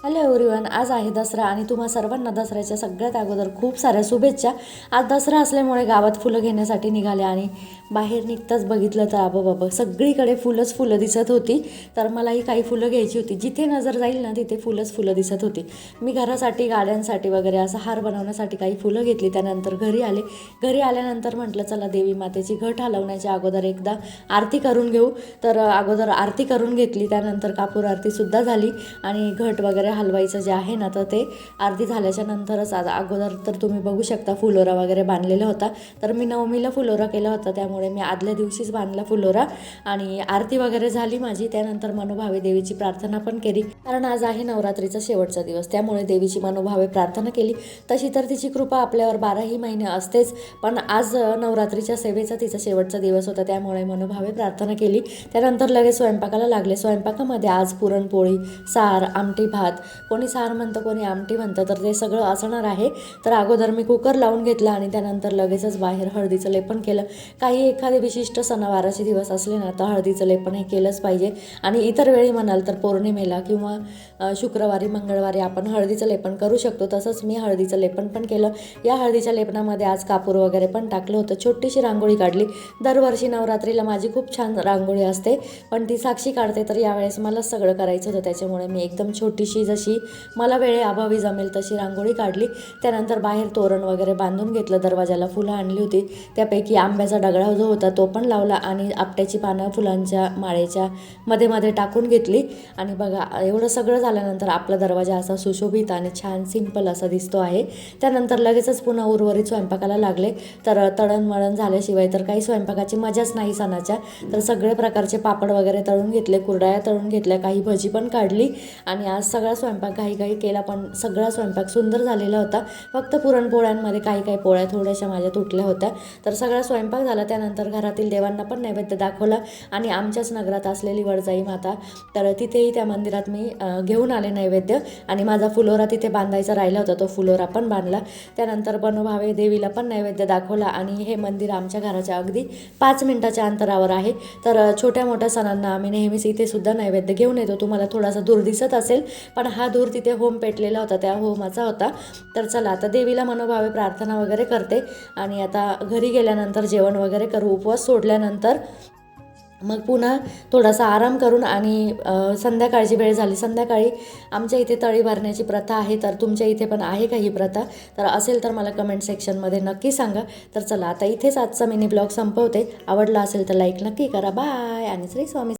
Hello everyone, आज आहे दसरा आणि तुम्हा सर्वांना दसऱ्याच्या सगळ्यात अगोदर खूप साऱ्या शुभेच्छा. आज दसरा असल्यामुळे गावात फुलं घेण्यासाठी निघाले आणि बाहेर निघताच बघितलं तर बाबा सगळीकडे फुलं दिसत होती. तर मलाही काही फुलं घ्यायची होती. जिथे नजर जाईल ना तिथे फुलं दिसत होती. मी घरासाठी, गाड्यांसाठी वगैरे असं हार बनवण्यासाठी काही फुलं घेतली. त्यानंतर घरी आल्यानंतर म्हटलं चला देवी मातेची घट हलवण्याच्या अगोदर एकदा आरती करून घेऊ. तर अगोदर आरती करून घेतली. त्यानंतर कापूर आरतीसुद्धा झाली आणि घट वगैरे हलवायचं जे आहे ना तर ते आरती झाल्याच्या नंतरच. अगोदर तर तुम्ही बघू शकता फुलोरा वगैरे बांधलेला होता. तर मी नवमीला फुलोरा केला होता, त्यामुळे मी आदल्या दिवशीच बांधला फुलोरा आणि आरती वगैरे झाली माझी. त्यानंतर मनोभावे देवीची प्रार्थना पण केली, कारण आज आहे नवरात्रीचा शेवटचा दिवस. त्यामुळे देवीची मनोभावे प्रार्थना केली. तशी तर तिची कृपा आपल्यावर 12ही महिने असतेच, पण आज नवरात्रीच्या सेवेचा तिचा शेवटचा दिवस होता, त्यामुळे मनोभावे प्रार्थना केली. त्यानंतर लगेच स्वयंपाकाला लागले. स्वयंपाकामध्ये आज पुरणपोळी, सार, आमटी, भात, कोणी सार म्हणतं कोणी आमटी म्हणतं, तर ते सगळं असणार आहे. तर अगोदर मी कुकर लावून घेतला आणि त्यानंतर लगेचच बाहेर हळदीचं लेपन केलं. काही एखादे विशिष्ट सणावाराचे दिवस असले ना तर हळदीचं लेपन हे केलंच पाहिजे. आणि इतर वेळी म्हणाल तर पौर्णिमेला किंवा शुक्रवारी, मंगळवारी आपण हळदीचं लेपन करू शकतो. तसंच मी हळदीचं लेपन पण केलं. या हळदीच्या लेपनामध्ये आज कापूर वगैरे पण टाकलं होतं. छोटीशी रांगोळी काढली. दरवर्षी नवरात्रीला माझी खूप छान रांगोळी असते, पण ती साक्षी काढते, तर यावेळेस मलाच सगळं करायचं होतं. त्याच्यामुळे मी एकदम छोटीशी, जशी मला वेळेअभावी जमेल तशी रांगोळी काढली. त्यानंतर बाहेर तोरण वगैरे बांधून घेतलं. दरवाजाला फुलं आणली होती, त्यापैकी आंब्याचा डगळा जो होता तो पण लावला आणि आपट्याची पानं फुलांच्या माळेच्या मध्ये टाकून घेतली. आणि बघा, एवढं सगळं झाल्यानंतर आपला दरवाजा असा सुशोभित आणि छान सिंपल असा दिसतो आहे. त्यानंतर लगेचच पुन्हा उर्वरित स्वयंपाकाला लागले. तर तळणमळण झाल्याशिवाय तर काही स्वयंपाकाची मजाच नाही सणाच्या. तर सगळे प्रकारचे पापड वगैरे तळून घेतले, कुरडया तळून घेतल्या, काही भजी पण काढली. आणि आज सगळा स्वयंपाक घाई केला, पण सगळा स्वयंपाक सुंदर झालेला होता. फक्त पुरणपोळ्यांमध्ये काही पोळ्या थोड्याशा माझ्या तुटल्या होत्या. तर सगळा स्वयंपाक झाला. त्यानंतर घरातील देवांना पण नैवेद्य दाखवला आणि आमच्याच नगरात असलेली वडजाई माता, तर तिथेही त्या मंदिरात मी घेऊन आले नैवेद्य. आणि माझा फुलोरा तिथे बांधायचा राहिला होता, तो फुलोरा पण बांधला. त्यानंतर मनोभावे देवीला पण नैवेद्य दाखवला. आणि हे मंदिर आमच्या घराच्या अगदी 5 मिनिटाच्या अंतरावर आहे. तर छोट्या मोठ्या सणांना आम्ही नेहमीच इथे सुद्धा नैवेद्य घेऊन येतो. तुम्हाला थोडासा दूर दिसत असेल, पण हा दूर तिथे होम पेटलेला होता, त्या होमाचा होता. तर चला आता देवीला मनोभावे प्रार्थना वगैरे करते आणि आता घरी गेल्यानंतर जेवण वगैरे करू. उपवास सोडल्यानंतर मग पुन्हा थोडासा आराम करून आणि संध्याकाळची वेळ झाली. संध्याकाळी आमच्या इथे तळी भरण्याची प्रथा आहे. तर तुमच्या इथे पण आहे का ही प्रथा? तर असेल तर मला कमेंट सेक्शनमध्ये नक्की सांगा. तर चला आता इथेच आजचा मिनी ब्लॉग संपवते. आवडला असेल तर लाईक नक्की करा. बाय आणि श्री स्वामी.